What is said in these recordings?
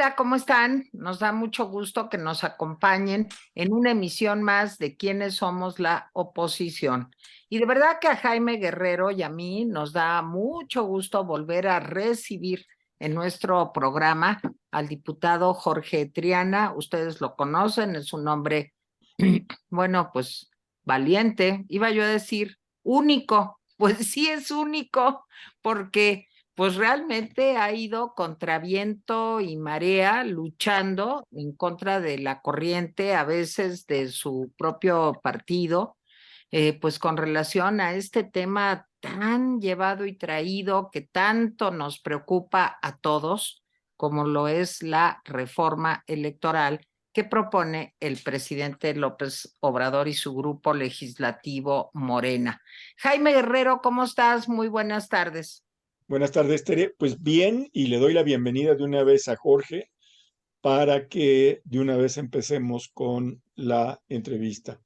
Hola, ¿cómo están? Nos da mucho gusto que nos acompañen en una emisión más de Quiénes somos la oposición. Y de verdad que a Jaime Guerrero y a mí nos da mucho gusto volver a recibir en nuestro programa al diputado Jorge Triana. Ustedes lo conocen, es un hombre, bueno, pues valiente, iba yo a decir único. Pues sí es único, porque pues realmente ha ido contra viento y marea, luchando en contra de la corriente, a veces de su propio partido, pues con relación a este tema tan llevado y traído que tanto nos preocupa a todos, como lo es la reforma electoral que propone el presidente López Obrador y su grupo legislativo Morena. Jaime Guerrero, ¿cómo estás? Muy buenas tardes. Buenas tardes, Tere. Pues bien, y le doy la bienvenida de una vez a Jorge para que de una vez empecemos con la entrevista.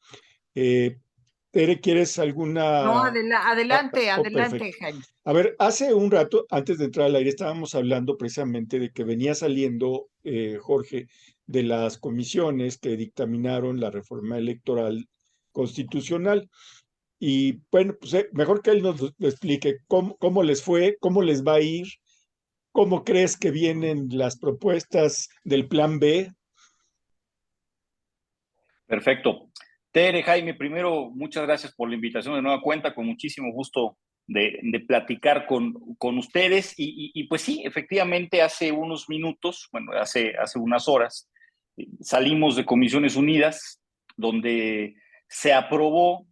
Eh, Tere, ¿quieres No, alguna? adelante, Perfecto. adelante, Jaime. A ver, hace un rato, antes de entrar al aire, estábamos hablando precisamente de que venía saliendo, Jorge, de las comisiones que dictaminaron la reforma electoral constitucional. Y bueno, pues mejor que él nos lo explique cómo les fue, cómo les va a ir. ¿Cómo crees que vienen las propuestas del plan B? Perfecto. Tere, Jaime, primero, muchas gracias por la invitación de nueva cuenta, con muchísimo gusto de platicar con ustedes. Pues sí, efectivamente, hace unos minutos, bueno, hace unas horas, salimos de Comisiones Unidas, donde se aprobó,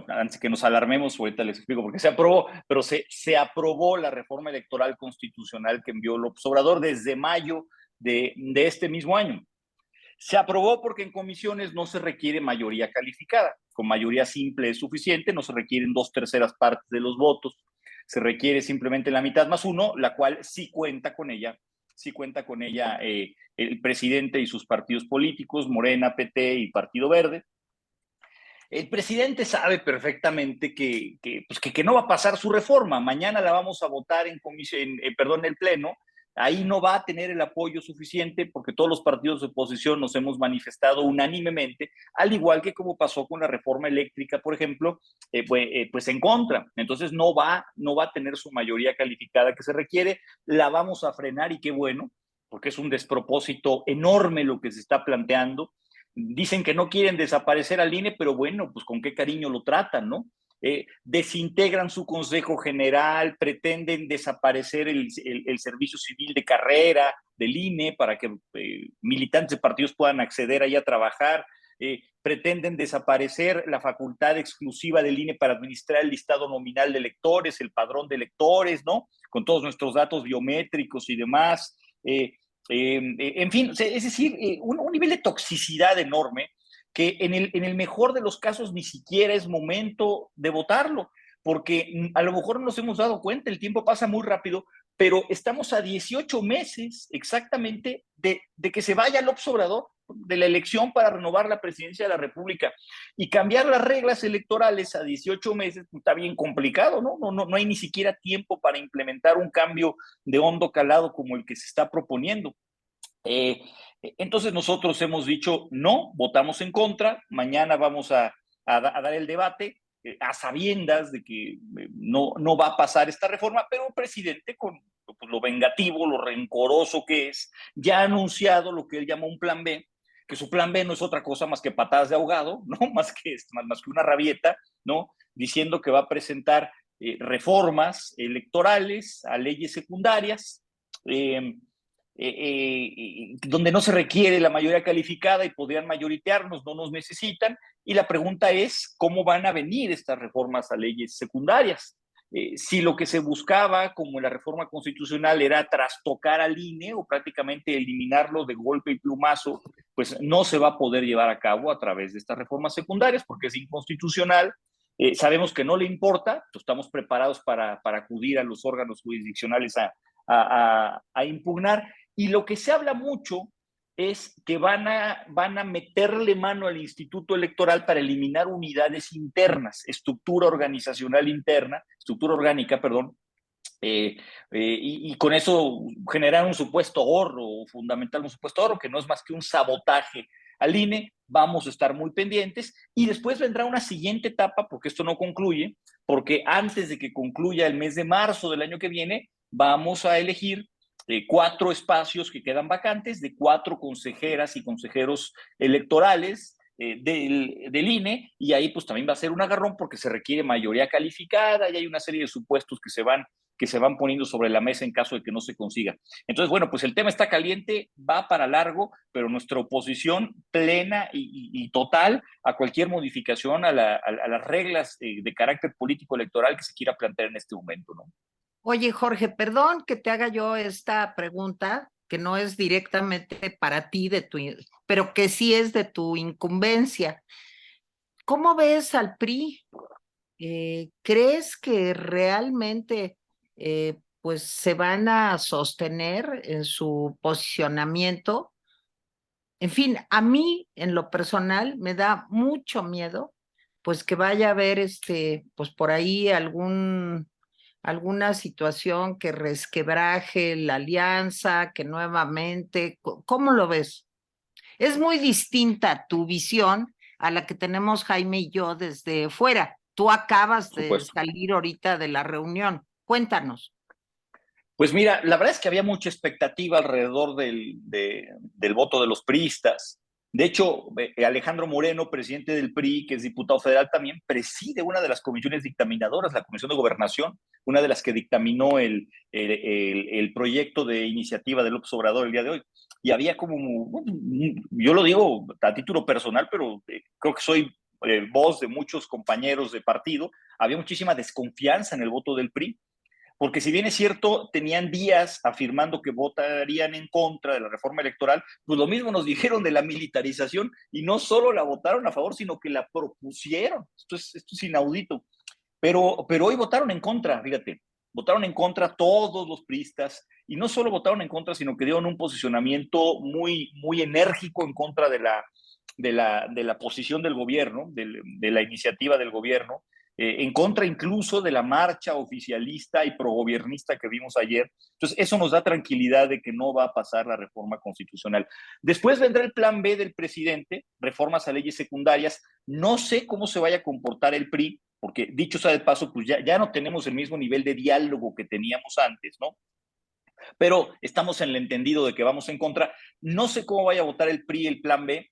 antes que nos alarmemos, ahorita les explico por qué se aprobó, pero se aprobó la reforma electoral constitucional que envió López Obrador desde mayo de este mismo año. Se aprobó porque en comisiones no se requiere mayoría calificada. Con mayoría simple es suficiente, no se requieren 2/3 de los votos. Se requiere simplemente la mitad más uno, la cual sí cuenta con ella el presidente y sus partidos políticos, Morena, PT y Partido Verde. El presidente sabe perfectamente que no va a pasar su reforma. Mañana la vamos a votar en el Pleno. Ahí no va a tener el apoyo suficiente porque todos los partidos de oposición nos hemos manifestado unánimemente, al igual que como pasó con la reforma eléctrica, por ejemplo, pues en contra. Entonces no va a tener su mayoría calificada que se requiere. La vamos a frenar y qué bueno, porque es un despropósito enorme lo que se está planteando. Dicen que no quieren desaparecer al INE, pero bueno, pues con qué cariño lo tratan, ¿no? Desintegran su Consejo General, pretenden desaparecer el servicio civil de carrera del INE para que militantes de partidos puedan acceder ahí a trabajar, pretenden desaparecer la facultad exclusiva del INE para administrar el listado nominal de electores, el padrón de electores, ¿no? Con todos nuestros datos biométricos y demás. En fin, es decir, un nivel de toxicidad enorme que en el mejor de los casos ni siquiera es momento de votarlo, porque a lo mejor no nos hemos dado cuenta, el tiempo pasa muy rápido, pero estamos a 18 meses exactamente de que se vaya López Obrador de la elección para renovar la presidencia de la República. Y cambiar las reglas electorales a 18 meses pues, está bien complicado, ¿no? No hay ni siquiera tiempo para implementar un cambio de hondo calado como el que se está proponiendo. Entonces nosotros hemos dicho no, votamos en contra, mañana vamos a dar el debate a sabiendas de que no va a pasar esta reforma, pero el presidente con pues, lo vengativo, lo rencoroso que es, ya ha anunciado lo que él llama un plan B, que su plan B no es otra cosa más que patadas de ahogado, ¿no? más que una rabieta, ¿no? Diciendo que va a presentar reformas electorales a leyes secundarias, donde no se requiere la mayoría calificada y podrían mayoritearnos, no nos necesitan. Y la pregunta es, ¿cómo van a venir estas reformas a leyes secundarias? Si lo que se buscaba, como en la reforma constitucional, era trastocar al INE o prácticamente eliminarlo de golpe y plumazo, pues no se va a poder llevar a cabo a través de estas reformas secundarias porque es inconstitucional. Sabemos que no le importa, pues estamos preparados para acudir a los órganos jurisdiccionales a impugnar. Y lo que se habla mucho es que van a meterle mano al Instituto Electoral para eliminar unidades internas, estructura organizacional interna, estructura orgánica, perdón, y con eso generar un supuesto ahorro, o fundamental un supuesto ahorro, que no es más que un sabotaje al INE. Vamos a estar muy pendientes y después vendrá una siguiente etapa, porque esto no concluye, porque antes de que concluya el mes de marzo del año que viene, vamos a elegir 4 espacios que quedan vacantes de 4 consejeras y consejeros electorales del INE, y ahí pues también va a ser un agarrón porque se requiere mayoría calificada y hay una serie de supuestos que se van poniendo sobre la mesa en caso de que no se consiga. Entonces, bueno, pues el tema está caliente, va para largo, pero nuestra oposición plena y total a cualquier modificación a las reglas de carácter político electoral que se quiera plantear en este momento, ¿no? Oye, Jorge, perdón que te haga yo esta pregunta, que no es directamente para ti, pero que sí es de tu incumbencia. ¿Cómo ves al PRI? ¿Crees que realmente pues se van a sostener en su posicionamiento? En fin, a mí en lo personal me da mucho miedo pues que vaya a haber pues por ahí alguna situación que resquebraje la alianza, que nuevamente, ¿cómo lo ves? Es muy distinta tu visión a la que tenemos Jaime y yo desde fuera. Tú acabas Por de supuesto. salir ahorita de la reunión. Cuéntanos. Pues mira, la verdad es que había mucha expectativa alrededor del voto de los priistas. De hecho, Alejandro Moreno, presidente del PRI, que es diputado federal, también preside una de las comisiones dictaminadoras, la Comisión de Gobernación, una de las que dictaminó el proyecto de iniciativa de López Obrador el día de hoy. Y había como, yo lo digo a título personal, pero creo que soy voz de muchos compañeros de partido, había muchísima desconfianza en el voto del PRI, porque si bien es cierto, tenían días afirmando que votarían en contra de la reforma electoral, pues lo mismo nos dijeron de la militarización y no solo la votaron a favor, sino que la propusieron. Esto es inaudito. Pero hoy votaron en contra, fíjate, votaron en contra todos los priistas y no solo votaron en contra, sino que dieron un posicionamiento muy, muy enérgico en contra de la posición del gobierno, de la iniciativa del gobierno, en contra incluso de la marcha oficialista y progobiernista que vimos ayer. Entonces, eso nos da tranquilidad de que no va a pasar la reforma constitucional. Después vendrá el plan B del presidente, reformas a leyes secundarias. No sé cómo se vaya a comportar el PRI, porque dicho sea de paso, pues ya no tenemos el mismo nivel de diálogo que teníamos antes, ¿no? Pero estamos en el entendido de que vamos en contra. No sé cómo vaya a votar el PRI el plan B,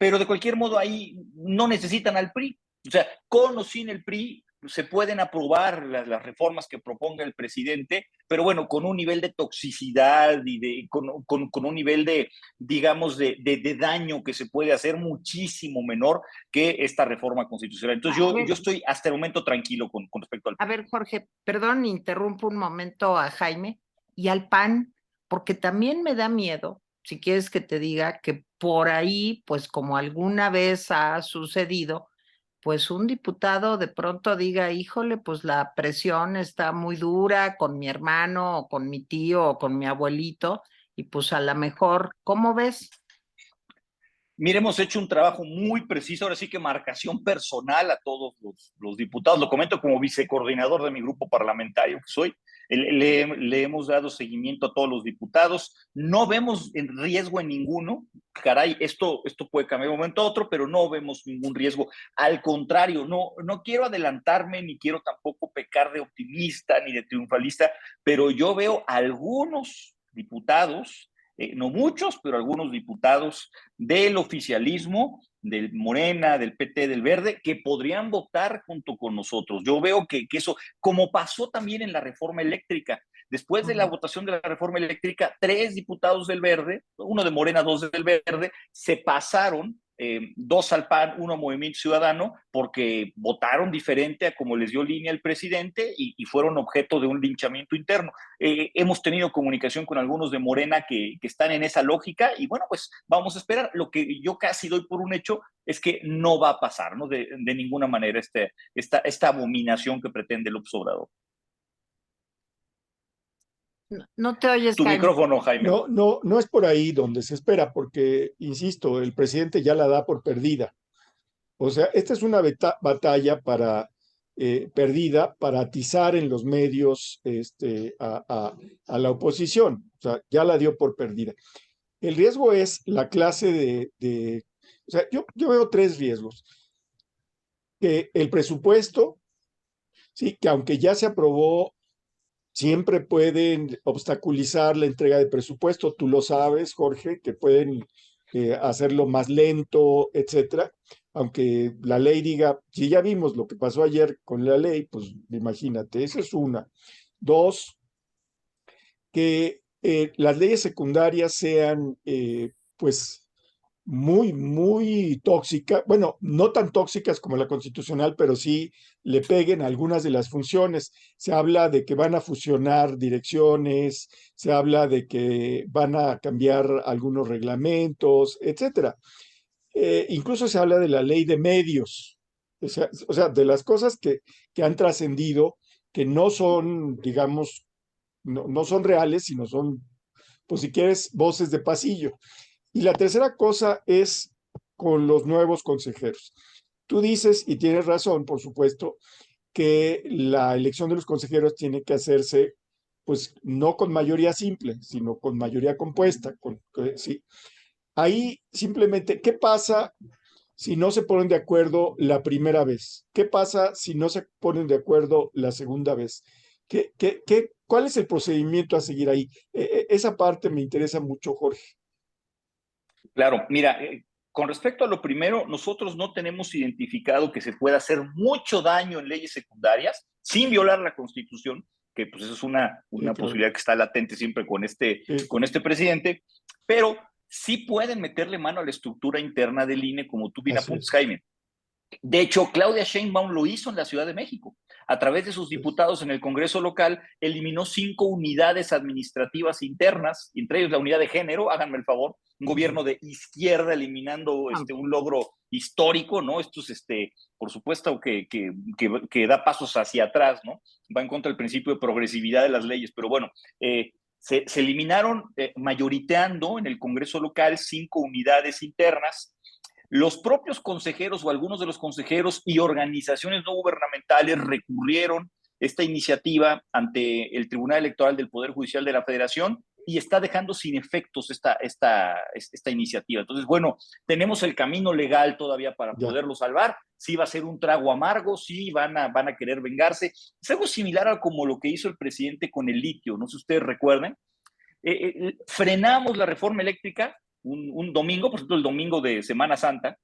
pero de cualquier modo ahí no necesitan al PRI. O sea, con o sin el PRI se pueden aprobar las reformas que proponga el presidente, pero bueno, con un nivel de toxicidad y con un nivel de, digamos, de daño que se puede hacer muchísimo menor que esta reforma constitucional. Entonces yo estoy hasta el momento tranquilo con respecto al A PRI. ver, Jorge, perdón, interrumpo un momento a Jaime y al PAN, porque también me da miedo, si quieres que te diga, que por ahí, pues como alguna vez ha sucedido, pues un diputado de pronto diga, híjole, pues la presión está muy dura con mi hermano o con mi tío o con mi abuelito, y pues a lo mejor, ¿cómo ves? Mire, hemos hecho un trabajo muy preciso, ahora sí que marcación personal a todos los diputados. Lo comento como vicecoordinador de mi grupo parlamentario que soy. Le hemos dado seguimiento a todos los diputados. No vemos en riesgo en ninguno. Caray, esto puede cambiar de un momento a otro, pero no vemos ningún riesgo. Al contrario, no quiero adelantarme, ni quiero tampoco pecar de optimista ni de triunfalista, pero yo veo algunos diputados, no muchos, pero algunos diputados del oficialismo, del Morena, del PT, del Verde, que podrían votar junto con nosotros. Yo veo que eso, como pasó también en la reforma eléctrica, después de la votación de la reforma eléctrica, 3 diputados del Verde, uno de Morena, 2 del Verde, se pasaron, 2 al PAN, 1 a Movimiento Ciudadano, porque votaron diferente a como les dio línea el presidente y fueron objeto de un linchamiento interno. Hemos tenido comunicación con algunos de Morena que están en esa lógica y bueno, pues vamos a esperar. Lo que yo casi doy por un hecho es que no va a pasar, ¿no? De ninguna manera esta abominación que pretende el Obrador. No te oyes, Tu Jaime. micrófono, Jaime. No es por ahí donde se espera, porque, insisto, el presidente ya la da por perdida. O sea, esta es una batalla para perdida para atizar en los medios a la oposición. O sea, ya la dio por perdida. El riesgo es la clase o sea, yo veo tres riesgos. Que el presupuesto, sí, que aunque ya se aprobó, siempre pueden obstaculizar la entrega de presupuesto. Tú lo sabes, Jorge, que pueden hacerlo más lento, etcétera. Aunque la ley diga, si ya vimos lo que pasó ayer con la ley, pues imagínate, esa es una. Dos, que las leyes secundarias sean, pues, muy tóxicas, bueno, no tan tóxicas como la constitucional, pero sí le peguen a algunas de las funciones. Se habla de que van a fusionar direcciones, se habla de que van a cambiar algunos reglamentos, etcétera. Incluso se habla de la ley de medios, o sea, de las cosas que han trascendido, que no son, digamos, no son reales, sino son, pues si quieres, voces de pasillo. Y la tercera cosa es con los nuevos consejeros. Tú dices, y tienes razón, por supuesto, que la elección de los consejeros tiene que hacerse, pues, no con mayoría simple, sino con mayoría compuesta. Sí. Ahí simplemente, ¿qué pasa si no se ponen de acuerdo la primera vez? ¿Qué pasa si no se ponen de acuerdo la segunda vez? ¿Cuál es el procedimiento a seguir ahí? Esa parte me interesa mucho, Jorge. Claro, mira, con respecto a lo primero, nosotros no tenemos identificado que se pueda hacer mucho daño en leyes secundarias sin violar la Constitución, que pues eso es una Claro. posibilidad que está latente siempre con este presidente, pero sí pueden meterle mano a la estructura interna del INE, como tú bien apuntas, Jaime. De hecho, Claudia Sheinbaum lo hizo en la Ciudad de México. A través de sus diputados en el Congreso local, eliminó 5 unidades administrativas internas, entre ellos la unidad de género, háganme el favor, un gobierno de izquierda eliminando un logro histórico, ¿no? Esto es, por supuesto, que da pasos hacia atrás, ¿no? Va en contra del principio de progresividad de las leyes, pero bueno, se eliminaron mayoriteando en el Congreso local 5 unidades internas. Los propios consejeros o algunos de los consejeros y organizaciones no gubernamentales recurrieron esta iniciativa ante el Tribunal Electoral del Poder Judicial de la Federación y está dejando sin efectos esta iniciativa. Entonces, bueno, tenemos el camino legal todavía para poderlo salvar. Sí va a ser un trago amargo, sí van a querer vengarse. Es algo similar a como lo que hizo el presidente con el litio, no sé si ustedes recuerden. Frenamos la reforma eléctrica un domingo, por ejemplo, el domingo de Semana Santa,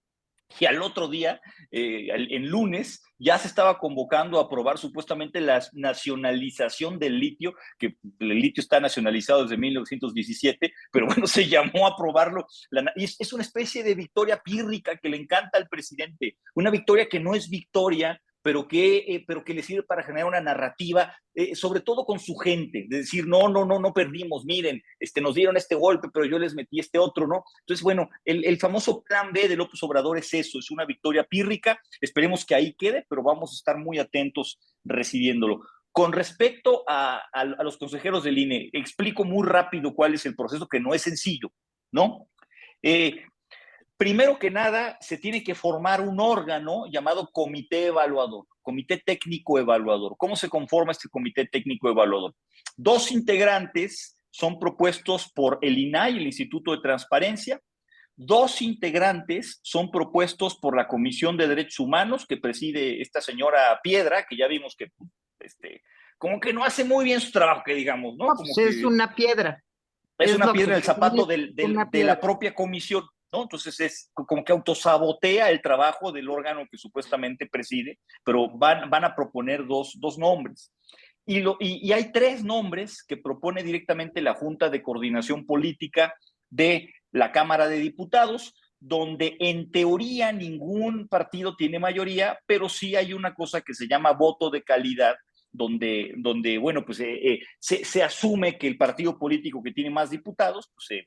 y al otro día, en lunes, ya se estaba convocando a aprobar supuestamente la nacionalización del litio, que el litio está nacionalizado desde 1917, pero bueno, se llamó a aprobarlo. Y es una especie de victoria pírrica que le encanta al presidente, una victoria que no es victoria, pero que le sirve para generar una narrativa, sobre todo con su gente, de decir, no perdimos, miren, nos dieron este golpe, pero yo les metí este otro, ¿no? Entonces, bueno, el famoso plan B de López Obrador es eso, es una victoria pírrica, esperemos que ahí quede, pero vamos a estar muy atentos recibiéndolo. Con respecto a los consejeros del INE, explico muy rápido cuál es el proceso, que no es sencillo, ¿no? Primero que nada, se tiene que formar un órgano llamado comité evaluador, comité técnico evaluador. ¿Cómo se conforma este comité técnico evaluador? 2 integrantes son propuestos por el INAI, el Instituto de Transparencia. 2 integrantes son propuestos por la Comisión de Derechos Humanos, que preside esta señora Piedra, que ya vimos que como que no hace muy bien su trabajo, que digamos, ¿no? Como pues es una piedra. Es una piedra en el zapato de la propia comisión, ¿no? Entonces es como que autosabotea el trabajo del órgano que supuestamente preside, pero van a proponer dos nombres. Y hay 3 nombres que propone directamente la Junta de Coordinación Política de la Cámara de Diputados, donde en teoría ningún partido tiene mayoría, pero sí hay una cosa que se llama voto de calidad, donde bueno, pues se asume que el partido político que tiene más diputados pues,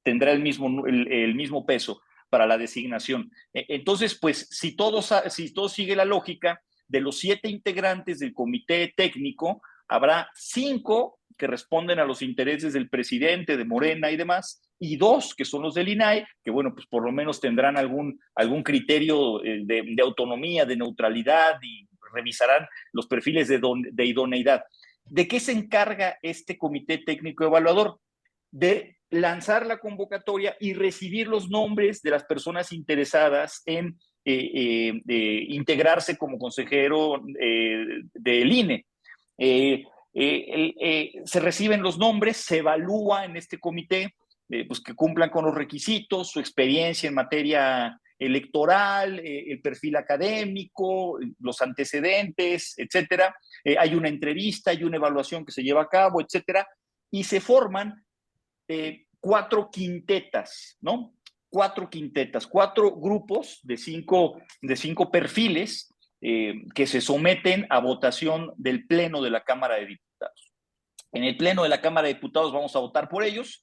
tendrá el mismo peso para la designación. Entonces, pues, si todo sigue la lógica, de los 7 integrantes del comité técnico, habrá 5 que responden a los intereses del presidente, de Morena y demás, y 2 que son los del INAI, que bueno, pues por lo menos tendrán algún criterio de autonomía, de neutralidad y revisarán los perfiles de idoneidad. ¿De qué se encarga este comité técnico evaluador? De lanzar la convocatoria y recibir los nombres de las personas interesadas en integrarse como consejero del INE. Se reciben los nombres, se evalúa en este comité pues que cumplan con los requisitos, su experiencia en materia electoral, el perfil académico, los antecedentes, etcétera. Hay una entrevista, hay una evaluación que se lleva a cabo, etcétera, y se forman 4 quintetas, ¿no? 4 quintetas, 4 grupos de 5 perfiles que se someten a votación del Pleno de la Cámara de Diputados. En el Pleno de la Cámara de Diputados vamos a votar por ellos.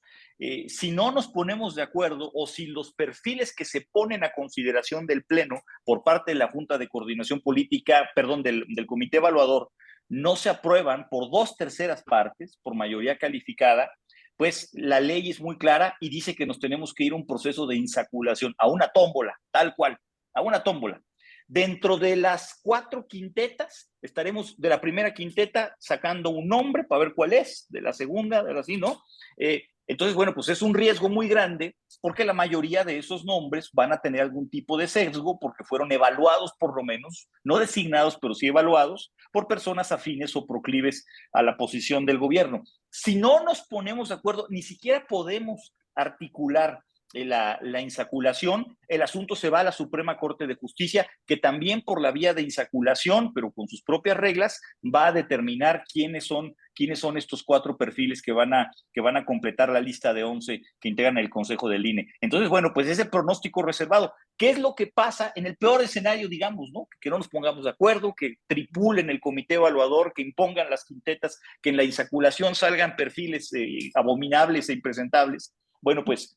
Si no nos ponemos de acuerdo o si los perfiles que se ponen a consideración del Pleno por parte de la Junta de Coordinación Política, perdón, del Comité Evaluador, no se aprueban por 2/3 partes, por mayoría calificada, pues la ley es muy clara y dice que nos tenemos que ir a un proceso de insaculación, a una tómbola, tal cual, a una tómbola. Dentro de las 4 quintetas, estaremos de la primera quinteta sacando un nombre para ver cuál es, de la segunda, de la así, ¿no? Entonces, bueno, pues es un riesgo muy grande porque la mayoría de esos nombres van a tener algún tipo de sesgo porque fueron evaluados por lo menos, no designados, pero sí evaluados por personas afines o proclives a la posición del gobierno. Si no nos ponemos de acuerdo, ni siquiera podemos articular la insaculación, el asunto se va a la Suprema Corte de Justicia, que también por la vía de insaculación, pero con sus propias reglas, va a determinar quiénes son estos 4 perfiles que van a completar la lista de 11 que integran el Consejo del INE. Entonces, bueno, pues ese pronóstico reservado. ¿Qué es lo que pasa en el peor escenario, digamos, ¿no? Que no nos pongamos de acuerdo, que tripulen el comité evaluador, que impongan las quintetas, que en la insaculación salgan perfiles abominables e impresentables. Bueno, pues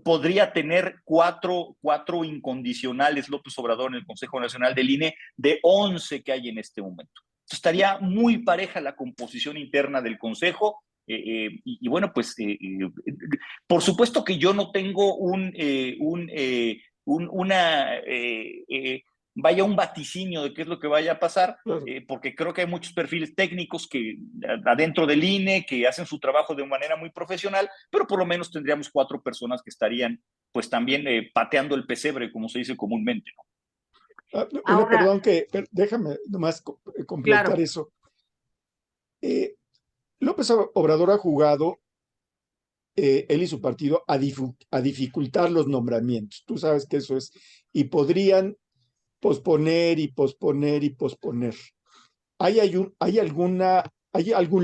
podría tener 4 incondicionales López Obrador en el Consejo Nacional del INE de 11 que hay en este momento. Entonces, estaría muy pareja la composición interna del Consejo. Y bueno, pues por supuesto que yo no tengo un vaticinio de qué es lo que vaya a pasar, porque creo que hay muchos perfiles técnicos que adentro del INE que hacen su trabajo de manera muy profesional, pero por lo menos tendríamos 4 personas que estarían pues también pateando el pesebre, como se dice comúnmente, ¿no? Ahora, perdón, déjame nomás completar claro. eso. López Obrador ha jugado, él y su partido, a dificultar los nombramientos. Tú sabes que eso es. Y podrían posponer y posponer y posponer. ¿Hay algún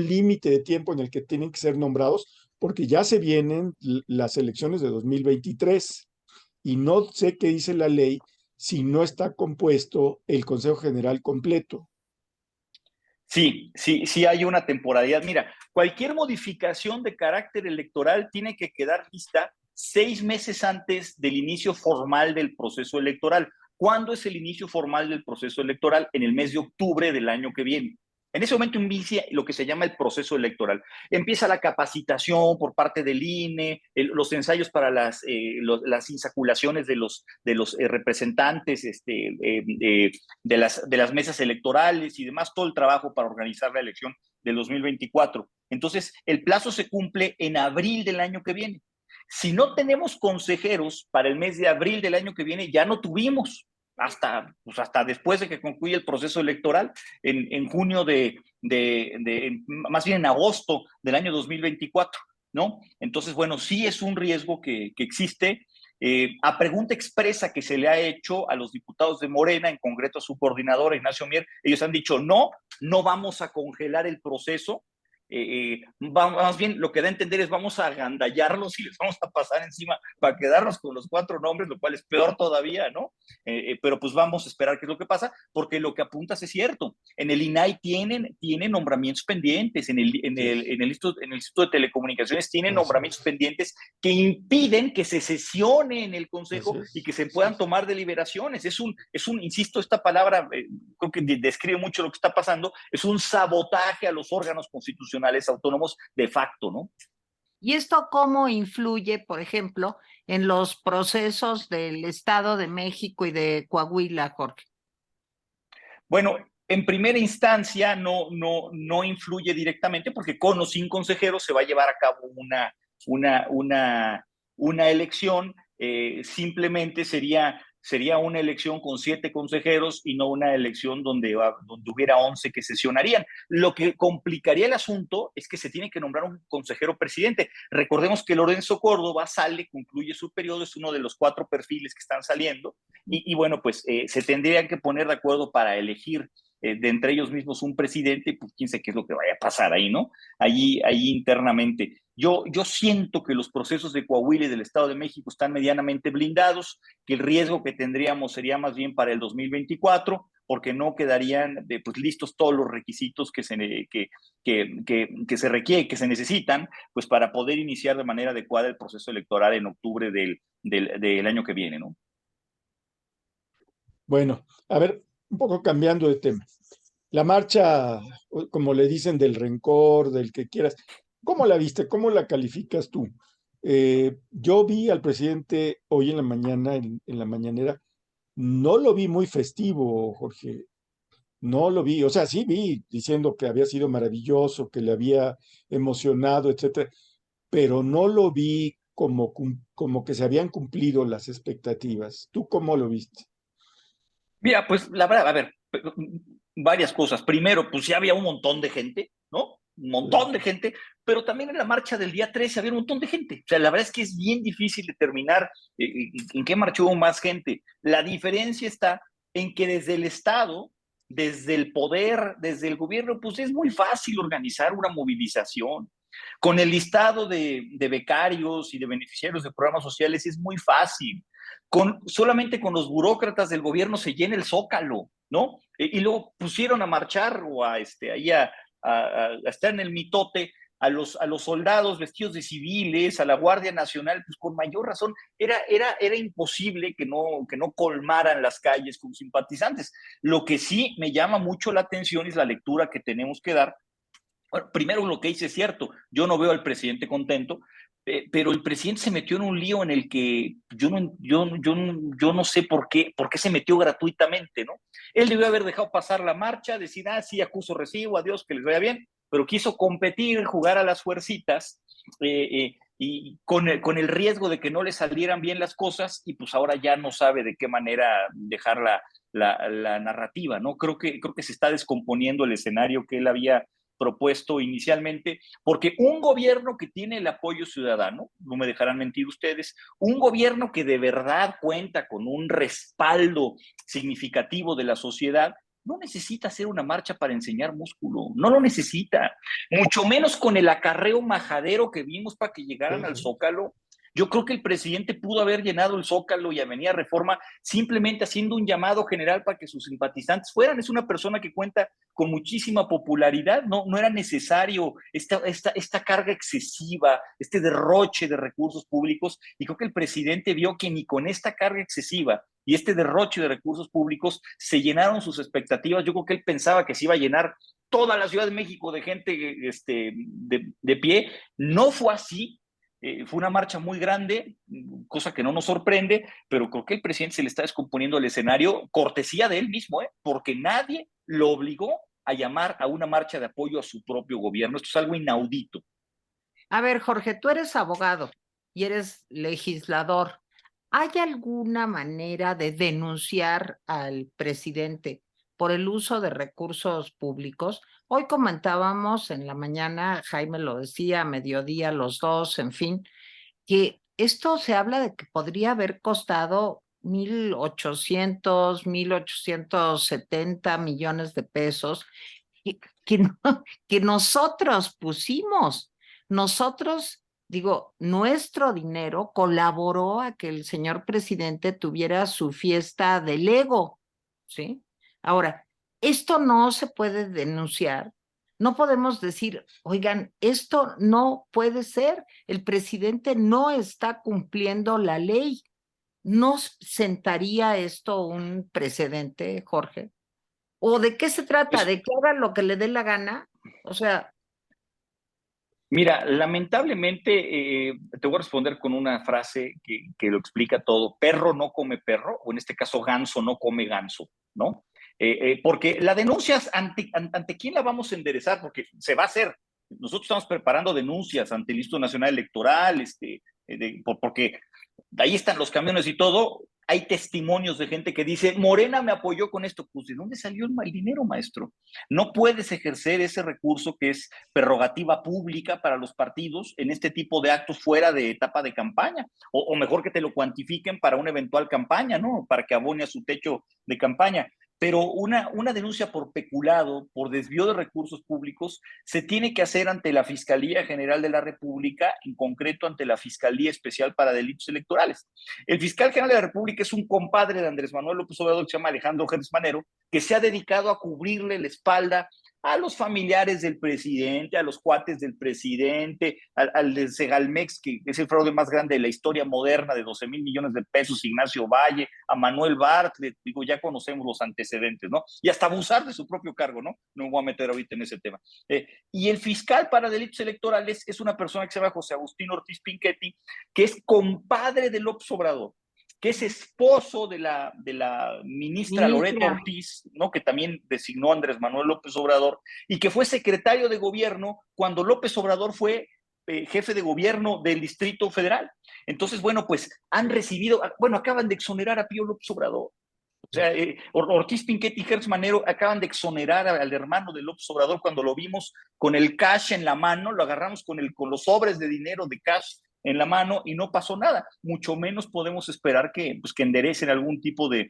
límite de tiempo en el que tienen que ser nombrados? Porque ya se vienen las elecciones de 2023 y no sé qué dice la ley si no está compuesto el Consejo General completo. Sí hay una temporalidad. Mira, cualquier modificación de carácter electoral tiene que quedar lista 6 meses antes del inicio formal del proceso electoral. ¿Cuándo es el inicio formal del proceso electoral? En el mes de octubre del año que viene. En ese momento inicia lo que se llama el proceso electoral. Empieza la capacitación por parte del INE, los ensayos para las insaculaciones de los representantes de las mesas electorales y demás, todo el trabajo para organizar la elección del 2024. Entonces, el plazo se cumple en abril del año que viene. Si no tenemos consejeros para el mes de abril del año que viene, ya no tuvimos hasta después de que concluya el proceso electoral, en junio más bien en agosto del año 2024, ¿no? Entonces, bueno, sí es un riesgo que existe. A pregunta expresa que se le ha hecho a los diputados de Morena, en concreto a su coordinador, Ignacio Mier, ellos han dicho no vamos a congelar el proceso. Más bien lo que da a entender es vamos a agandallarlos y les vamos a pasar encima para quedarnos con los 4 nombres, lo cual es peor todavía, ¿no? Pero pues vamos a esperar qué es lo que pasa, porque lo que apuntas es cierto. En el INAI tienen nombramientos pendientes, en el Instituto de Telecomunicaciones tienen nombramientos pendientes que impiden que se sesione en el Consejo y que se puedan tomar deliberaciones. Es un, insisto, esta palabra creo que describe mucho lo que está pasando, es un sabotaje a los órganos constitucionales autónomos de facto, ¿no? ¿Y esto cómo influye, por ejemplo, en los procesos del Estado de México y de Coahuila, Jorge? Bueno, en primera instancia no influye directamente porque con o sin consejeros se va a llevar a cabo una, una, una elección. Simplemente sería una elección con 7 consejeros y no una elección donde hubiera 11 que sesionarían. Lo que complicaría el asunto es que se tiene que nombrar un consejero presidente. Recordemos que Lorenzo Córdoba sale, concluye su periodo, es uno de los 4 perfiles que están saliendo y bueno, pues se tendrían que poner de acuerdo para elegir de entre ellos mismos un presidente, pues quién sabe qué es lo que vaya a pasar ahí, ¿no? Allí internamente. Yo siento que los procesos de Coahuila y del Estado de México están medianamente blindados, que el riesgo que tendríamos sería más bien para el 2024, porque no quedarían pues, listos todos los requisitos que se requieren, que se necesitan, pues para poder iniciar de manera adecuada el proceso electoral en octubre del año que viene, ¿no? Bueno, a ver, un poco cambiando de tema. La marcha, como le dicen, del rencor, del que quieras, ¿cómo la viste? ¿Cómo la calificas tú? Yo vi al presidente hoy en la mañana, en la mañanera, no lo vi muy festivo, Jorge. No lo vi, o sea, sí vi diciendo que había sido maravilloso, que le había emocionado, etcétera, pero no lo vi como que se habían cumplido las expectativas. ¿Tú cómo lo viste? Mira, pues la verdad, a ver, varias cosas. Primero, pues ya había un montón de gente, ¿no? Un montón de gente, pero también en la marcha del día 13 había un montón de gente. O sea, la verdad es que es bien difícil determinar en qué marchó más gente. La diferencia está en que desde el Estado, desde el poder, desde el gobierno, pues es muy fácil organizar una movilización. Con el listado de becarios y de beneficiarios de programas sociales es muy fácil. Solamente con los burócratas del gobierno se llena el zócalo, ¿no? Y luego pusieron a marchar o a estar en el mitote a los soldados vestidos de civiles, a la Guardia Nacional, pues con mayor razón era imposible que no colmaran las calles con simpatizantes. Lo que sí me llama mucho la atención es la lectura que tenemos que dar. Bueno, primero lo que dice es cierto, yo no veo al presidente contento, pero el presidente se metió en un lío en el que yo no sé por qué se metió gratuitamente, ¿no? Él debió haber dejado pasar la marcha, decir, sí, acuso, recibo, adiós, que les vaya bien, pero quiso competir, jugar a las fuercitas, y con el riesgo de que no le salieran bien las cosas, y pues ahora ya no sabe de qué manera dejar la narrativa, ¿no? Creo que se está descomponiendo el escenario que él había propuesto inicialmente, porque un gobierno que tiene el apoyo ciudadano, no me dejarán mentir ustedes, un gobierno que de verdad cuenta con un respaldo significativo de la sociedad, no necesita hacer una marcha para enseñar músculo, no lo necesita, mucho menos con el acarreo majadero que vimos para que llegaran al Zócalo. Yo creo que el presidente pudo haber llenado el Zócalo y Avenida Reforma simplemente haciendo un llamado general para que sus simpatizantes fueran. Es una persona que cuenta con muchísima popularidad, no era necesario esta carga excesiva, este derroche de recursos públicos, y creo que el presidente vio que ni con esta carga excesiva y este derroche de recursos públicos se llenaron sus expectativas. Yo creo que él pensaba que se iba a llenar toda la Ciudad de México de gente de pie. No fue así. Fue una marcha muy grande, cosa que no nos sorprende, pero creo que el presidente se le está descomponiendo el escenario, cortesía de él mismo, porque nadie lo obligó a llamar a una marcha de apoyo a su propio gobierno. Esto es algo inaudito. A ver, Jorge, tú eres abogado y eres legislador. ¿Hay alguna manera de denunciar al presidente por el uso de recursos públicos? Hoy comentábamos en la mañana, Jaime lo decía, a mediodía los dos, en fin, que esto se habla de que podría haber costado 1,870 millones de pesos que nosotros pusimos. Nosotros, digo, nuestro dinero colaboró a que el señor presidente tuviera su fiesta del ego, ¿sí? Ahora, esto no se puede denunciar. No podemos decir, oigan, esto no puede ser, el presidente no está cumpliendo la ley. ¿No sentaría esto un precedente, Jorge? ¿O de qué se trata? Pues, ¿De que haga lo que le dé la gana? O sea, mira, lamentablemente, te voy a responder con una frase que lo explica todo. Perro no come perro, o en este caso ganso no come ganso, ¿no? Porque la denuncia, ¿ante quién la vamos a enderezar? Porque se va a hacer. Nosotros estamos preparando denuncias ante el Instituto Nacional Electoral, porque ahí están los camiones y todo. Hay testimonios de gente que dice, Morena me apoyó con esto. Pues, ¿de dónde salió el dinero, maestro? No puedes ejercer ese recurso que es prerrogativa pública para los partidos en este tipo de actos fuera de etapa de campaña. O mejor que te lo cuantifiquen para una eventual campaña, ¿no? Para que abone a su techo de campaña. Pero una denuncia por peculado, por desvío de recursos públicos, se tiene que hacer ante la Fiscalía General de la República, en concreto ante la Fiscalía Especial para Delitos Electorales. El fiscal general de la República es un compadre de Andrés Manuel López Obrador que se llama Alejandro Gertz Manero, que se ha dedicado a cubrirle la espalda a los familiares del presidente, a los cuates del presidente, al de Segalmex, que es el fraude más grande de la historia moderna, de 12,000 millones de pesos, Ignacio Valle, a Manuel Bartlett, digo, ya conocemos los antecedentes, ¿no? Y hasta abusar de su propio cargo, ¿no? No me voy a meter ahorita en ese tema. Y el fiscal para delitos electorales es una persona que se llama José Agustín Ortiz Pinchetti, que es compadre de López Obrador, que es esposo de la ministra Loreto Ortiz, ¿no? Que también designó a Andrés Manuel López Obrador, y que fue secretario de gobierno cuando López Obrador fue jefe de gobierno del Distrito Federal. Entonces, bueno, pues han recibido, bueno, acaban de exonerar a Pío López Obrador. O sea, Ortiz Pinchetti y Gertz Manero acaban de exonerar al hermano de López Obrador cuando lo vimos con el cash en la mano, lo agarramos con los sobres de dinero de cash en la mano y no pasó nada. Mucho menos podemos esperar que enderecen algún tipo de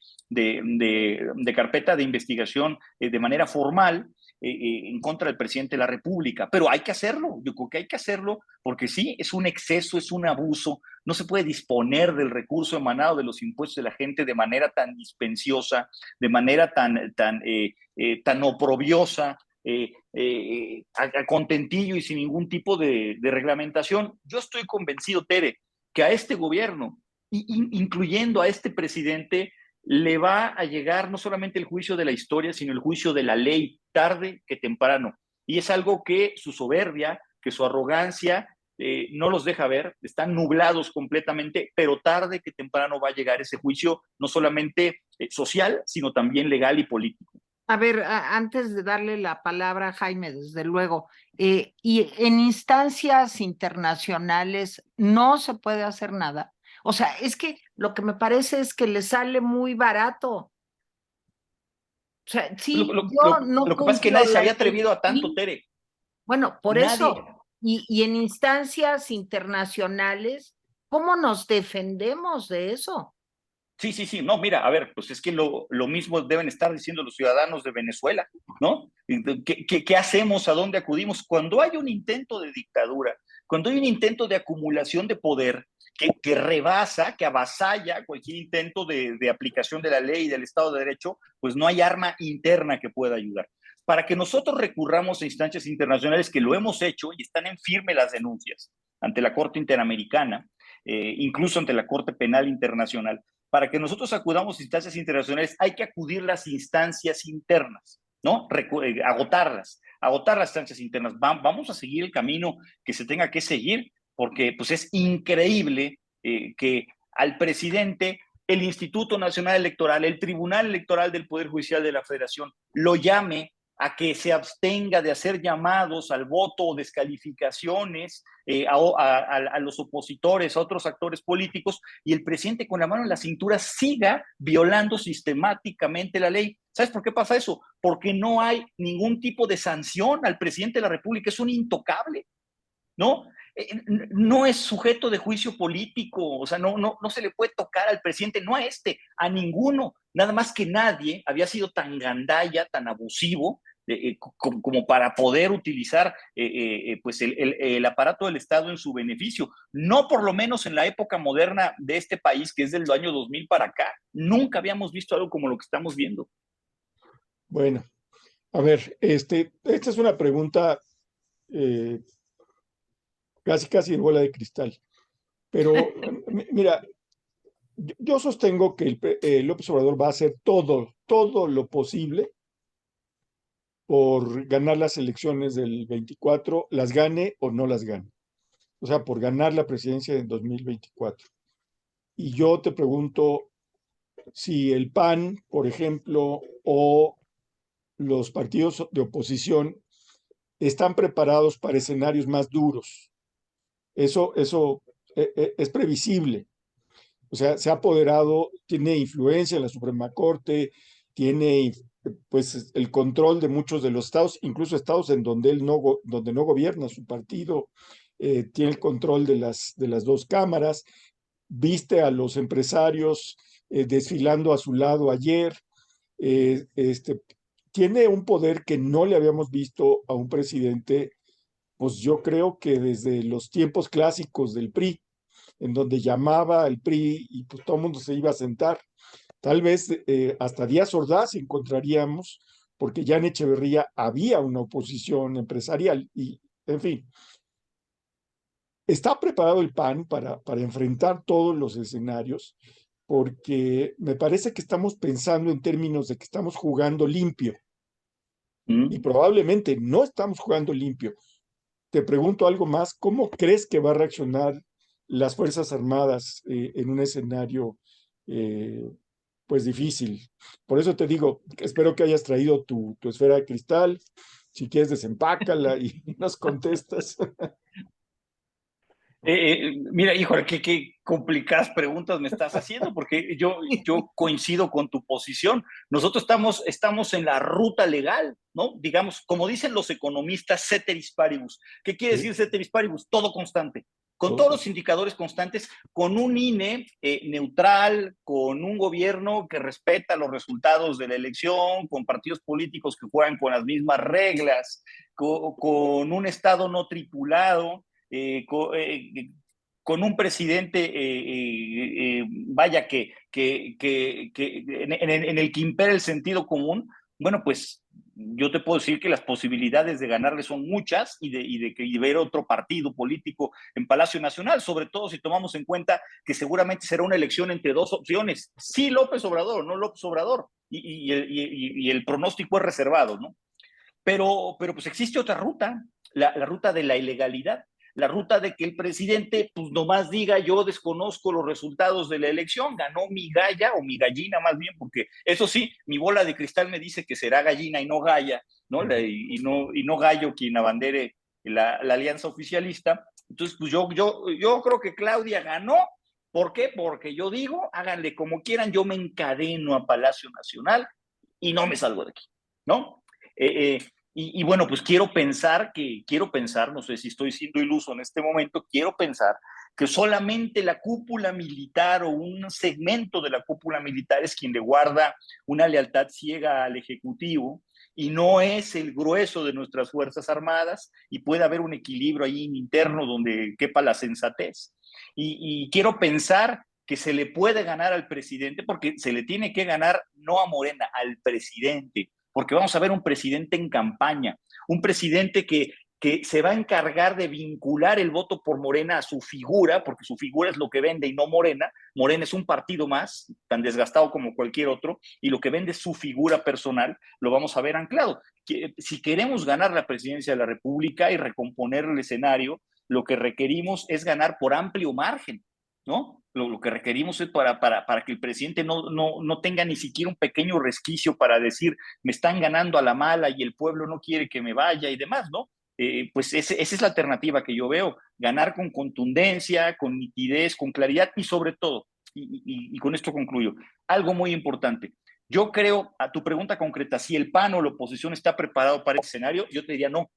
carpeta de investigación de manera formal en contra del presidente de la República. Pero hay que hacerlo, yo creo que hay que hacerlo porque sí, es un exceso, es un abuso. No se puede disponer del recurso emanado de los impuestos de la gente de manera tan dispensiosa, de manera tan oprobiosa, a contentillo y sin ningún tipo de reglamentación. Yo estoy convencido, Tere, que a este gobierno, incluyendo a este presidente, le va a llegar no solamente el juicio de la historia, sino el juicio de la ley, tarde que temprano. Y es algo que su soberbia, que su arrogancia no los deja ver, están nublados completamente, pero tarde que temprano va a llegar ese juicio, no solamente social, sino también legal y político. A ver, antes de darle la palabra a Jaime, desde luego, y en instancias internacionales no se puede hacer nada. O sea, es que lo que me parece es que le sale muy barato. O sea, sí, yo no lo que pasa es que nadie se había atrevido a tanto, sí. Tere. Bueno, por Nadie. eso, y en instancias internacionales, ¿cómo nos defendemos de eso? Sí, no, mira, a ver, pues es que lo mismo deben estar diciendo los ciudadanos de Venezuela, ¿no? ¿Qué hacemos? ¿A dónde acudimos? Cuando hay un intento de dictadura, cuando hay un intento de acumulación de poder que rebasa, que avasalla cualquier intento de aplicación de la ley y del Estado de Derecho, pues no hay arma interna que pueda ayudar. Para que nosotros recurramos a instancias internacionales, que lo hemos hecho y están en firme las denuncias ante la Corte Interamericana, incluso ante la Corte Penal Internacional, para que nosotros acudamos a instancias internacionales hay que acudir a las instancias internas, ¿no? Agotar las instancias internas. Vamos a seguir el camino que se tenga que seguir, porque pues es increíble que al presidente el Instituto Nacional Electoral, el Tribunal Electoral del Poder Judicial de la Federación, lo llame a que se abstenga de hacer llamados al voto o descalificaciones a los opositores, a otros actores políticos, y el presidente con la mano en la cintura siga violando sistemáticamente la ley. ¿Sabes por qué pasa eso? Porque no hay ningún tipo de sanción al presidente de la República, es un intocable, ¿no? No es sujeto de juicio político, o sea, no se le puede tocar al presidente, no a a ninguno, nada más que nadie había sido tan gandalla, tan abusivo, como para poder utilizar pues el aparato del Estado en su beneficio. No por lo menos en la época moderna de este país, que es del año 2000 para acá. Nunca habíamos visto algo como lo que estamos viendo. Bueno, a ver, esta es una pregunta casi en bola de cristal. Pero mira, yo sostengo que López Obrador va a hacer todo lo posible por ganar las elecciones del 24, las gane o no las gane. O sea, por ganar la presidencia en 2024. Y yo te pregunto si el PAN, por ejemplo, o los partidos de oposición están preparados para escenarios más duros. Eso es previsible. O sea, se ha apoderado, tiene influencia en la Suprema Corte, tiene pues el control de muchos de los estados, incluso estados en donde donde no gobierna su partido, tiene el control de las dos cámaras, viste a los empresarios desfilando a su lado ayer, tiene un poder que no le habíamos visto a un presidente, pues yo creo que desde los tiempos clásicos del PRI, en donde llamaba al PRI y pues todo el mundo se iba a sentar. Tal vez hasta Díaz Ordaz encontraríamos, porque ya en Echeverría había una oposición empresarial y, en fin, está preparado el PAN para enfrentar todos los escenarios, porque me parece que estamos pensando en términos de que estamos jugando limpio y probablemente no estamos jugando limpio. Te pregunto algo más, ¿cómo crees que va a reaccionar las Fuerzas Armadas en un escenario pues difícil? Por eso te digo, espero que hayas traído tu esfera de cristal, si quieres desempácala y nos contestas. Mira, híjole, qué complicadas preguntas me estás haciendo, porque yo coincido con tu posición. Nosotros estamos en la ruta legal, ¿no? Digamos, como dicen los economistas, ceteris paribus. ¿Qué quiere decir ceteris paribus? Todo constante. Con todos los indicadores constantes, con un INE neutral, con un gobierno que respeta los resultados de la elección, con partidos políticos que juegan con las mismas reglas, con un Estado no tripulado, con un presidente, vaya, en el que impera el sentido común. Bueno, pues yo te puedo decir que las posibilidades de ganarle son muchas y de ver otro partido político en Palacio Nacional, sobre todo si tomamos en cuenta que seguramente será una elección entre dos opciones, sí López Obrador o no López Obrador, y el pronóstico es reservado, ¿no? Pero pues existe otra ruta, la ruta de la ilegalidad, la ruta de que el presidente pues nomás diga yo desconozco los resultados de la elección, ganó mi galla o mi gallina más bien, porque eso sí, mi bola de cristal me dice que será gallina y no galla, ¿no? Y no gallo quien abandere la alianza oficialista. Entonces, pues yo creo que Claudia ganó. ¿Por qué? Porque yo digo, háganle como quieran, yo me encadeno a Palacio Nacional y no me salgo de aquí, ¿no? Y bueno, pues quiero pensar, no sé si estoy siendo iluso en este momento, quiero pensar que solamente la cúpula militar o un segmento de la cúpula militar es quien le guarda una lealtad ciega al Ejecutivo y no es el grueso de nuestras Fuerzas Armadas, y puede haber un equilibrio ahí interno donde quepa la sensatez. Y quiero pensar que se le puede ganar al presidente, porque se le tiene que ganar no a Morena, al presidente, porque vamos a ver un presidente en campaña, un presidente que se va a encargar de vincular el voto por Morena a su figura, porque su figura es lo que vende y no Morena. Morena es un partido más, tan desgastado como cualquier otro, y lo que vende es su figura personal, lo vamos a ver anclado. Si queremos ganar la presidencia de la República y recomponer el escenario, lo que requerimos es ganar por amplio margen, ¿no? Lo que requerimos es para que el presidente no tenga ni siquiera un pequeño resquicio para decir, me están ganando a la mala y el pueblo no quiere que me vaya y demás, ¿no? Pues esa es la alternativa que yo veo, ganar con contundencia, con nitidez, con claridad y sobre todo, y con esto concluyo, algo muy importante. Yo creo, a tu pregunta concreta, si el PAN o la oposición está preparado para este escenario, yo te diría no.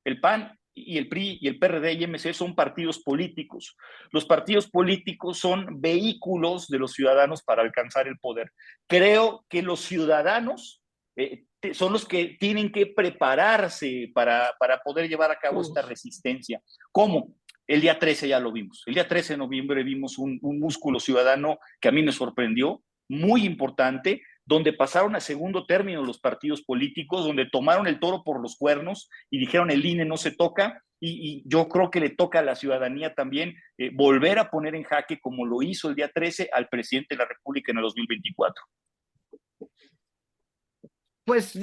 El PAN y el PRI y el PRD y MC son partidos políticos. Los partidos políticos son vehículos de los ciudadanos para alcanzar el poder. Creo que los ciudadanos son los que tienen que prepararse para poder llevar a cabo esta resistencia. ¿Cómo? El día 13 ya lo vimos. El día 13 de noviembre vimos un músculo ciudadano que a mí me sorprendió, muy importante, donde pasaron a segundo término los partidos políticos, donde tomaron el toro por los cuernos y dijeron el INE no se toca, y yo creo que le toca a la ciudadanía también volver a poner en jaque, como lo hizo el día 13, al presidente de la República en el 2024. Pues,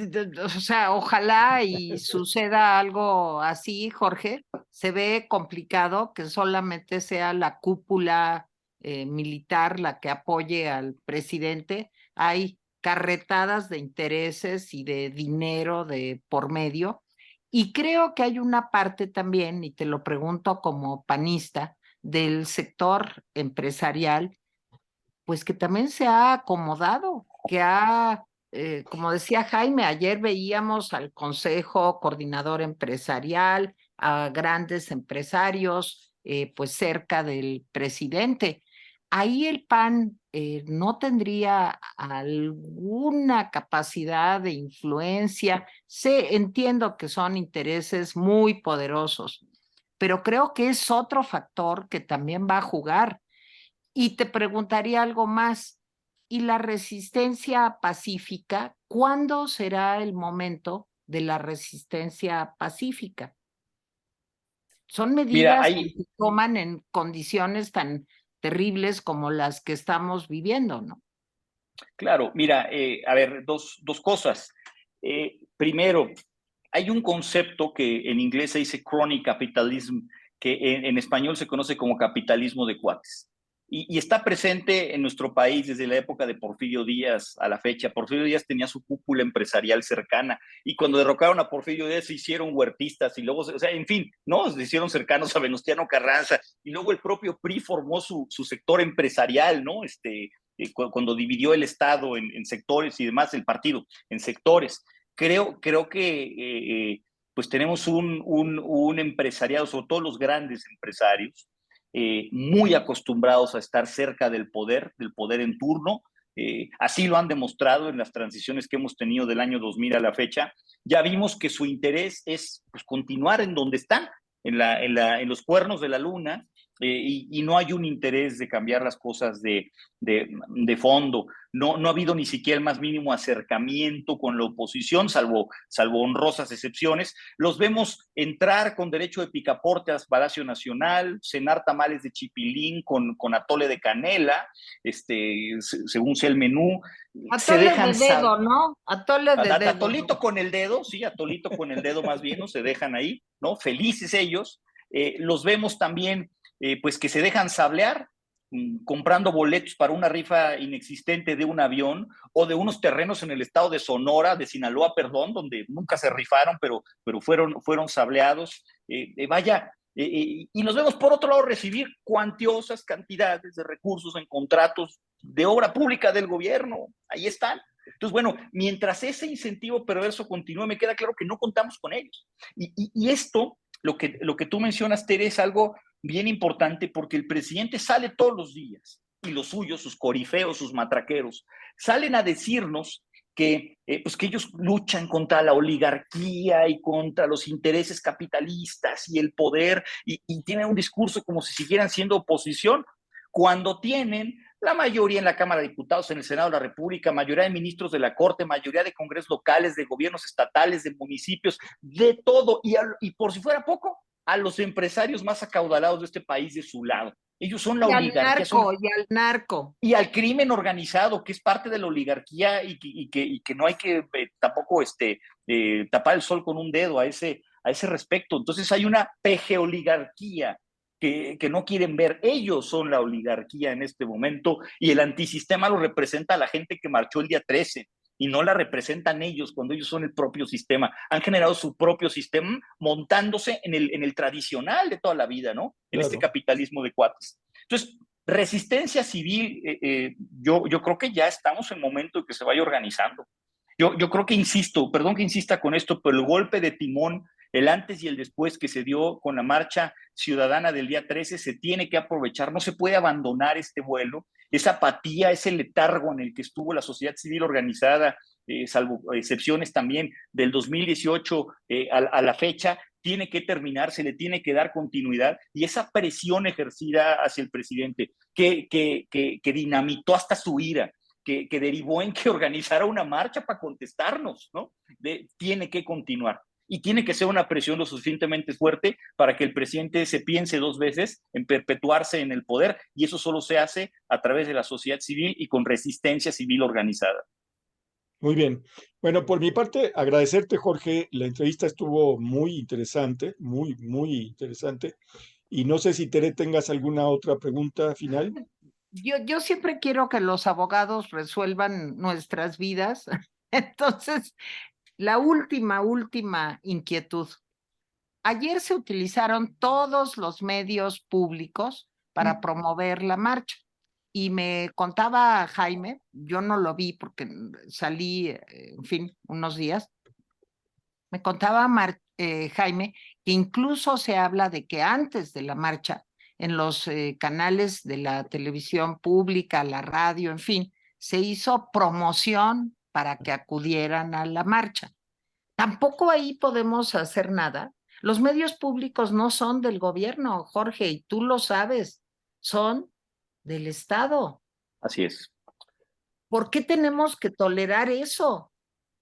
o sea, ojalá y suceda algo así, Jorge. Se ve complicado que solamente sea la cúpula militar la que apoye al presidente. Hay carretadas de intereses y de dinero de por medio. Y creo que hay una parte también, y te lo pregunto como panista, del sector empresarial, pues que también se ha acomodado, que ha, como decía Jaime, ayer veíamos al Consejo Coordinador Empresarial, a grandes empresarios, pues cerca del presidente. Ahí el PAN no tendría alguna capacidad de influencia. Entiendo que son intereses muy poderosos, pero creo que es otro factor que también va a jugar. Y te preguntaría algo más. ¿Y la resistencia pacífica? ¿Cuándo será el momento de la resistencia pacífica? Son Mira, medidas que hay, se toman en condiciones tan terribles como las que estamos viviendo, ¿no? claro, mira, a ver, dos cosas. Primero, hay un concepto que en inglés se dice crony capitalism, que en español se conoce como capitalismo de cuates. Y está presente en nuestro país desde la época de Porfirio Díaz a la fecha. Porfirio Díaz tenía su cúpula empresarial cercana y cuando derrocaron a Porfirio Díaz se hicieron huertistas y luego, o sea, en fin, ¿no? Se hicieron cercanos a Venustiano Carranza y luego el propio PRI formó su sector empresarial, ¿no? Cuando dividió el Estado en sectores y demás, el partido en sectores. Creo que pues tenemos un empresariado, sobre todo los grandes empresarios, muy acostumbrados a estar cerca del poder en turno. Así lo han demostrado en las transiciones que hemos tenido del año 2000 a la fecha. Ya vimos que su interés es pues, continuar en donde están, en los cuernos de la luna, y no hay un interés de cambiar las cosas de fondo. No ha habido ni siquiera el más mínimo acercamiento con la oposición, salvo honrosas excepciones. Los vemos entrar con derecho de picaporte a Palacio Nacional, cenar tamales de chipilín con atole de canela, según sea el menú. Se Atole de dejan dedo, ¿no? Atole de dedo. atolito con el dedo, sí, atolito con el dedo más bien, no se dejan ahí, ¿no? Felices ellos. Los vemos también, pues que se dejan sablear, comprando boletos para una rifa inexistente de un avión o de unos terrenos en el estado de Sonora, de Sinaloa, perdón, donde nunca se rifaron, pero fueron sableados. Y los vemos por otro lado recibir cuantiosas cantidades de recursos en contratos de obra pública del gobierno. Ahí están. Entonces, bueno, mientras ese incentivo perverso continúe, me queda claro que no contamos con ellos. Y esto, lo que tú mencionas, Tere, es algo bien importante porque el presidente sale todos los días y los suyos, sus corifeos, sus matraqueros, salen a decirnos pues que ellos luchan contra la oligarquía y contra los intereses capitalistas y el poder y tienen un discurso como si siguieran siendo oposición cuando tienen la mayoría en la Cámara de Diputados, en el Senado de la República, mayoría de ministros de la Corte, mayoría de congresos locales, de gobiernos estatales, de municipios, de todo. Y por si fuera poco, a los empresarios más acaudalados de este país de su lado. Ellos son la Y al oligarquía, narco, y al narco. y al crimen organizado, que es parte de la oligarquía y que no hay que tampoco tapar el sol con un dedo a ese respecto. Entonces hay una peje-oligarquía que no quieren ver. Ellos son la oligarquía en este momento y el antisistema lo representa la gente que marchó el día 13 y no la representan ellos cuando ellos son el propio sistema. Han generado su propio sistema montándose en el tradicional de toda la vida, ¿no? En este Claro. capitalismo de cuates. Entonces, resistencia civil, yo creo que ya estamos en el momento de que se vaya organizando. Yo creo que insisto, perdón que insista con esto, pero el golpe de timón, el antes y el después que se dio con la marcha ciudadana del día 13, se tiene que aprovechar, no se puede abandonar este vuelo, esa apatía, ese letargo en el que estuvo la sociedad civil organizada, salvo excepciones también del 2018 a la fecha, tiene que terminar, se le tiene que dar continuidad y esa presión ejercida hacia el presidente que dinamitó hasta su ira, que derivó en que organizara una marcha para contestarnos, ¿no? Tiene que continuar. Y tiene que ser una presión lo suficientemente fuerte para que el presidente se piense dos veces en perpetuarse en el poder, y eso solo se hace a través de la sociedad civil y con resistencia civil organizada. Muy bien. Bueno, por mi parte, agradecerte, Jorge. La entrevista estuvo muy interesante, muy interesante. Y no sé si Tere tengas alguna otra pregunta final. yo siempre quiero que los abogados resuelvan nuestras vidas. Entonces, la última inquietud. Ayer se utilizaron todos los medios públicos para promover la marcha. Y me contaba Jaime, yo no lo vi porque salí, en fin, unos días, me contaba Jaime que incluso se habla de que antes de la marcha, en los canales de la televisión pública, la radio, en fin, se hizo promoción para que acudieran a la marcha. Tampoco ahí podemos hacer nada. Los medios públicos no son del gobierno, Jorge, y tú lo sabes, son del Estado. Así es. ¿Por qué tenemos que tolerar eso?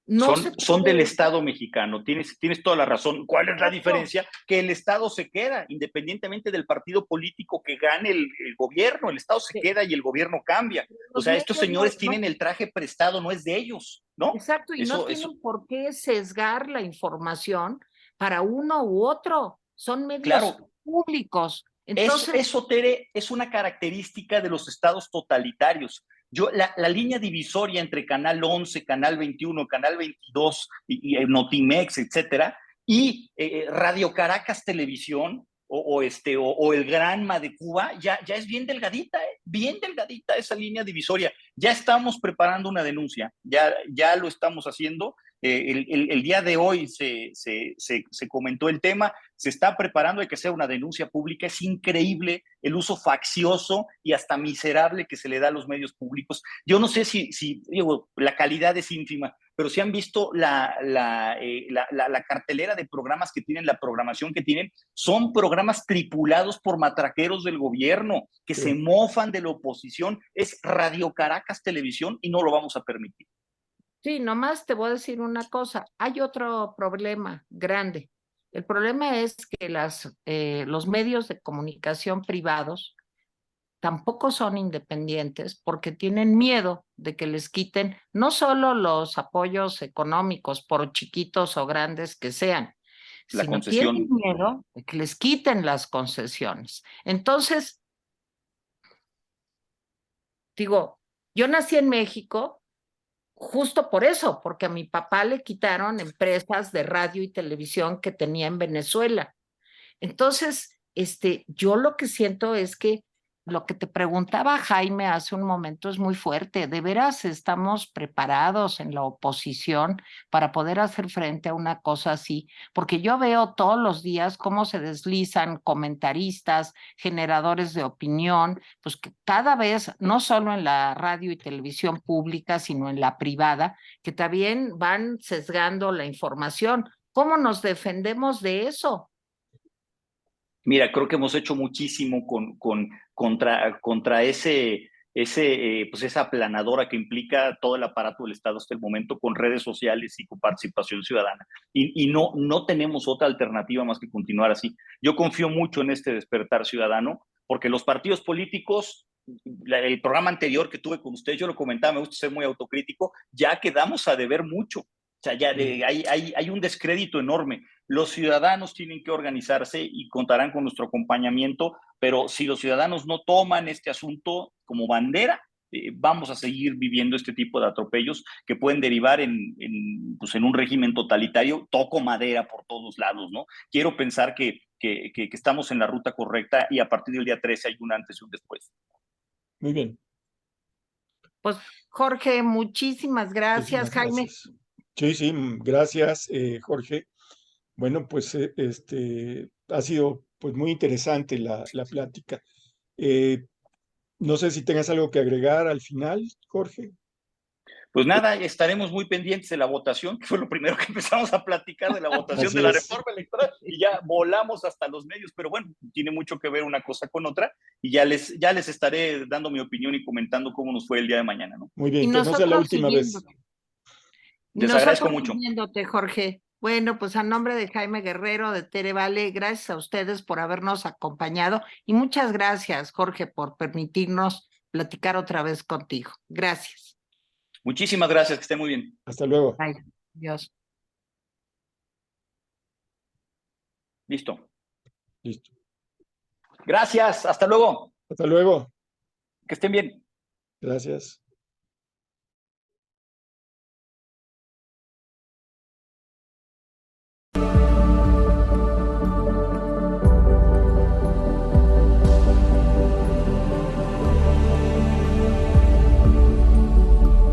No se Son del puede. Estado mexicano, tienes toda la razón. ¿Cuál es la diferencia? Que el Estado se queda, independientemente del partido político que gane el gobierno, el Estado se queda y el gobierno cambia. O Los sea, estos medios señores tienen el traje prestado, no es de ellos, ¿no? Exacto, y no tienen por qué sesgar la información para uno u otro. Son medios claro, públicos. Entonces, Tere, es una característica de los estados totalitarios. La línea divisoria entre Canal 11, Canal 21, Canal 22 y Notimex, etcétera, y Radio Caracas Televisión o el Granma de Cuba, ya es bien delgadita, bien delgadita esa línea divisoria. Ya estamos preparando una denuncia, ya lo estamos haciendo. El día de hoy se comentó el tema, se está preparando, hay que hacer una denuncia pública. Es increíble el uso faccioso y hasta miserable que se le da a los medios públicos. Yo no sé si digo, la calidad es ínfima, pero si han visto la cartelera de programas que tienen, la programación que tienen, son programas tripulados por matraqueros del gobierno que se mofan de la oposición. Es Radio Caracas Televisión y no lo vamos a permitir. Sí, nomás te voy a decir una cosa. Hay otro problema grande. El problema es que los medios de comunicación privados tampoco son independientes porque tienen miedo de que les quiten no solo los apoyos económicos, por chiquitos o grandes que sean, sino tienen miedo de que les quiten las concesiones. Entonces, digo, yo nací en México justo por eso, porque a mi papá le quitaron empresas de radio y televisión que tenía en Venezuela. Entonces, yo lo que siento es que lo que te preguntaba Jaime hace un momento es muy fuerte. ¿De veras estamos preparados en la oposición para poder hacer frente a una cosa así? Porque yo veo todos los días cómo se deslizan comentaristas, generadores de opinión, pues que cada vez, no solo en la radio y televisión pública, sino en la privada, que también van sesgando la información. ¿Cómo nos defendemos de eso? Mira, creo que hemos hecho muchísimo contra esa aplanadora que implica todo el aparato del Estado hasta el momento, con redes sociales y con participación ciudadana. Y no tenemos otra alternativa más que continuar así. Yo confío mucho en este despertar ciudadano, porque los partidos políticos, el programa anterior que tuve con ustedes, yo lo comentaba, me gusta ser muy autocrítico, ya quedamos a deber mucho. O sea, ya hay un descrédito enorme. Los ciudadanos tienen que organizarse y contarán con nuestro acompañamiento, pero si los ciudadanos no toman este asunto como bandera, vamos a seguir viviendo este tipo de atropellos que pueden derivar en un régimen totalitario. Toco madera por todos lados, ¿no? Quiero pensar que estamos en la ruta correcta y a partir del día 13 hay un antes y un después. Muy bien. Pues Jorge, muchísimas gracias, Jaime. Sí, gracias, Jorge. Bueno, pues ha sido pues muy interesante la plática. No sé si tengas algo que agregar al final, Jorge. Pues nada, estaremos muy pendientes de la votación, que fue lo primero que empezamos a platicar, de la votación de la reforma electoral, y ya volamos hasta los medios, pero bueno, tiene mucho que ver una cosa con otra, y ya les estaré dando mi opinión y comentando cómo nos fue el día de mañana, ¿no? Muy bien, que no sea la última vez. Les agradezco mucho. Siguiéndote, Jorge. Bueno, pues a nombre de Jaime Guerrero, de Tere Vale, gracias a ustedes por habernos acompañado y muchas gracias, Jorge, por permitirnos platicar otra vez contigo. Gracias. Muchísimas gracias, que esté muy bien. Hasta luego. Bye. Adiós. Listo. Listo. Gracias, hasta luego. Hasta luego. Que estén bien. Gracias.